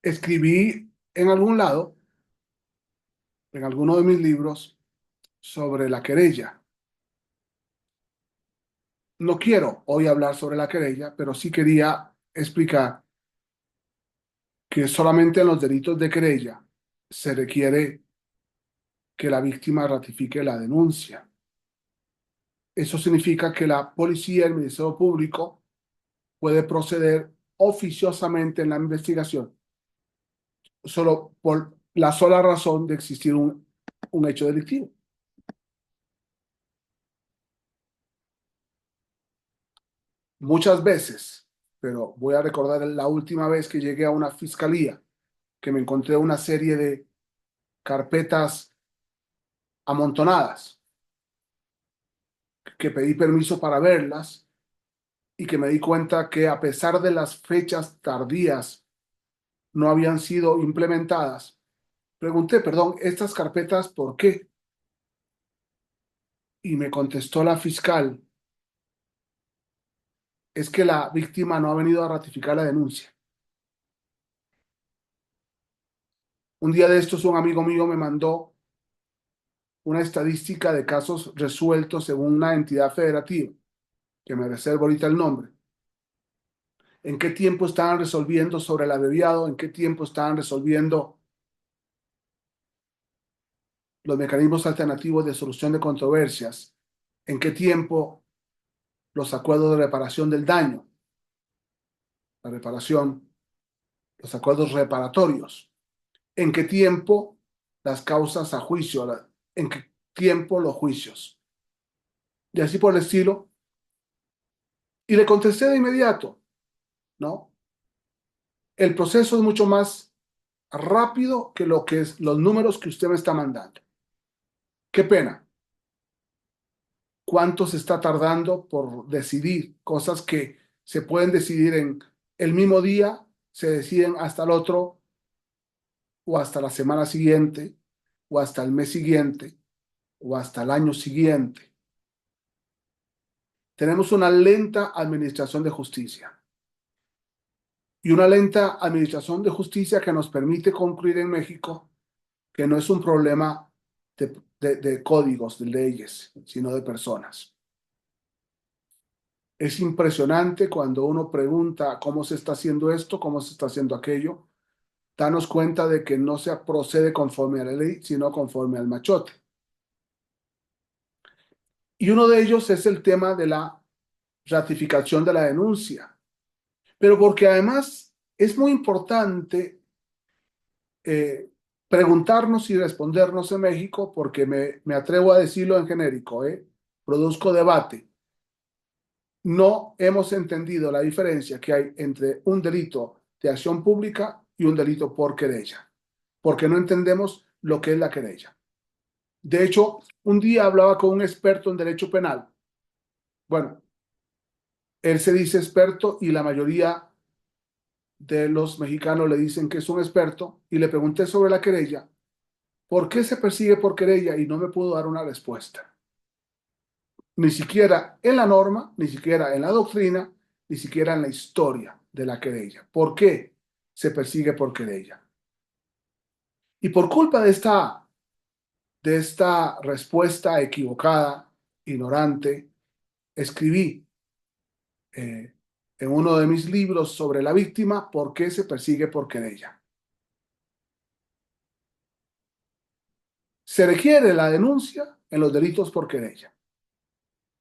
Escribí en algún lado, en alguno de mis libros, sobre la querella. No quiero hoy hablar sobre la querella, pero sí quería explicar que solamente en los delitos de querella se requiere que la víctima ratifique la denuncia. Eso significa que la policía, el Ministerio Público, puede proceder oficiosamente en la investigación solo por la sola razón de existir un hecho delictivo. Muchas veces, pero voy a recordar la última vez que llegué a una fiscalía, que me encontré una serie de carpetas amontonadas, que pedí permiso para verlas y que me di cuenta que a pesar de las fechas tardías no habían sido implementadas. Pregunté, perdón, ¿estas carpetas por qué? Y me contestó la fiscal, es que la víctima no ha venido a ratificar la denuncia. Un día de estos un amigo mío me mandó una estadística de casos resueltos según una entidad federativa, que me reservo ahorita el nombre. ¿En qué tiempo estaban resolviendo sobre el abreviado? ¿En qué tiempo estaban resolviendo los mecanismos alternativos de solución de controversias? ¿En qué tiempo los acuerdos de reparación del daño? La reparación, los acuerdos reparatorios. ¿En qué tiempo las causas a juicio? ¿En qué tiempo los juicios? Y así por el estilo. Y le contesté de inmediato, ¿no? El proceso es mucho más rápido que lo que es los números que usted me está mandando. Qué pena. ¿Cuánto se está tardando por decidir cosas que se pueden decidir en el mismo día, se deciden hasta el otro, o hasta la semana siguiente, o hasta el mes siguiente, o hasta el año siguiente? Tenemos una lenta administración de justicia y una lenta administración de justicia que nos permite concluir en México que no es un problema de códigos, de leyes, sino de personas. Es impresionante cuando uno pregunta cómo se está haciendo esto, cómo se está haciendo aquello, darnos cuenta de que no se procede conforme a la ley, sino conforme al machote. Y uno de ellos es el tema de la ratificación de la denuncia. Pero porque además es muy importante eh, preguntarnos y respondernos en México, porque me atrevo a decirlo en genérico, produzco debate. No hemos entendido la diferencia que hay entre un delito de acción pública y un delito por querella, porque no entendemos lo que es la querella. De hecho, un día hablaba con un experto en derecho penal. Bueno, él se dice experto y la mayoría de los mexicanos le dicen que es un experto, y le pregunté sobre la querella, ¿por qué se persigue por querella? Y no me pudo dar una respuesta. Ni siquiera en la norma, ni siquiera en la doctrina, ni siquiera en la historia de la querella. ¿Por qué se persigue por querella? Y por culpa de esta respuesta equivocada, ignorante, escribí eh, en uno de mis libros sobre la víctima, ¿por qué se persigue por querella? Se requiere la denuncia en los delitos por querella.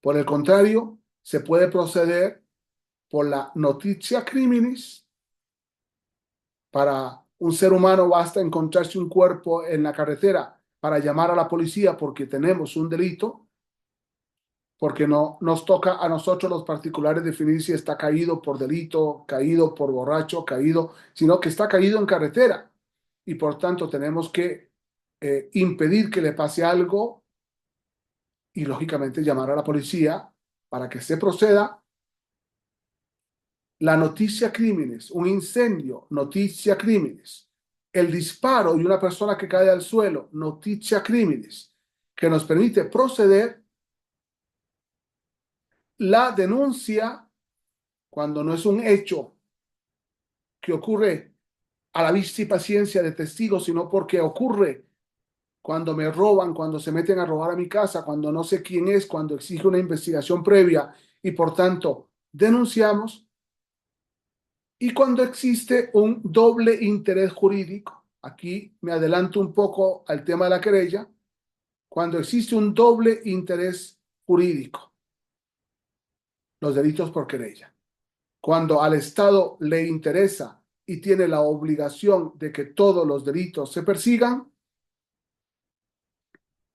Por el contrario, se puede proceder por la notitia criminis. Para un ser humano basta encontrarse un cuerpo en la carretera para llamar a la policía porque tenemos un delito, porque no nos toca a nosotros los particulares definir si está caído por delito, caído por borracho, caído, sino que está caído en carretera. Y por tanto tenemos que impedir que le pase algo y lógicamente llamar a la policía para que se proceda. La noticia crímenes, un incendio, noticia crímenes, el disparo y una persona que cae al suelo, noticia crímenes, que nos permite proceder. La denuncia, cuando no es un hecho que ocurre a la vista y paciencia de testigos, sino porque ocurre cuando me roban, cuando se meten a robar a mi casa, cuando no sé quién es, cuando exige una investigación previa y por tanto denunciamos, y cuando existe un doble interés jurídico. Aquí me adelanto un poco al tema de la querella. Cuando existe un doble interés jurídico, los delitos por querella. Cuando al Estado le interesa y tiene la obligación de que todos los delitos se persigan,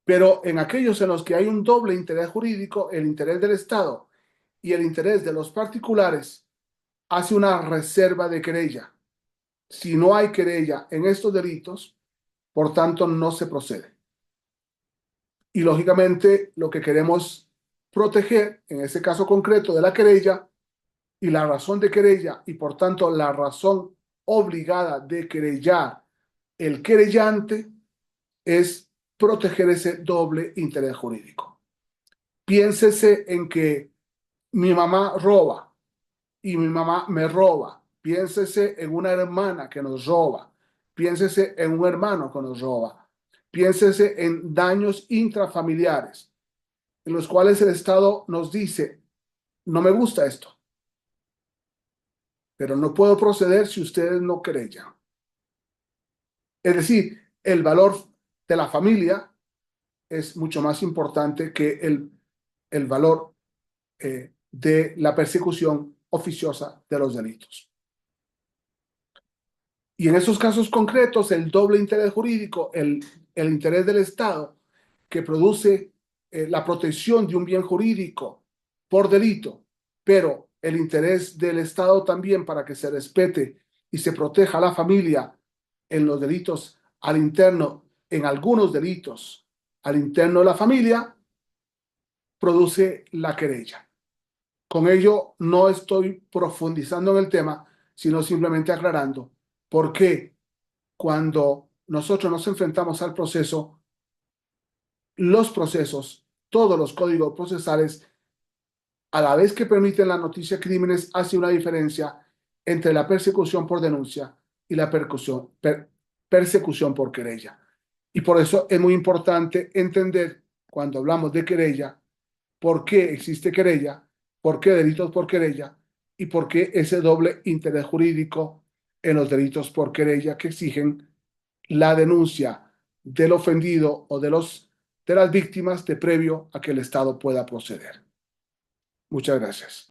pero en aquellos en los que hay un doble interés jurídico, el interés del Estado y el interés de los particulares, hace una reserva de querella. Si no hay querella en estos delitos, por tanto no se procede. Y lógicamente lo que queremos proteger, en ese caso concreto de la querella, y la razón de querella, y por tanto la razón obligada de querellar el querellante, es proteger ese doble interés jurídico. Piénsese en que mi mamá roba y mi mamá me roba. Piénsese en una hermana que nos roba. Piénsese en un hermano que nos roba. Piénsese en daños intrafamiliares en los cuales el Estado nos dice, no me gusta esto, pero no puedo proceder si ustedes no querellan. Es decir, el valor de la familia es mucho más importante que el valor de la persecución oficiosa de los delitos. Y en esos casos concretos, el doble interés jurídico, el interés del Estado que produce la protección de un bien jurídico por delito, pero el interés del Estado también para que se respete y se proteja a la familia en los delitos al interno, en algunos delitos al interno de la familia, produce la querella. Con ello no estoy profundizando en el tema, sino simplemente aclarando por qué cuando nosotros nos enfrentamos al proceso, los procesos, todos los códigos procesales, a la vez que permiten la noticia de crímenes, hace una diferencia entre la persecución por denuncia y la persecución por querella. Y por eso es muy importante entender, cuando hablamos de querella, por qué existe querella, por qué delitos por querella y por qué ese doble interés jurídico en los delitos por querella que exigen la denuncia del ofendido o de las víctimas de previo a que el Estado pueda proceder. Muchas gracias.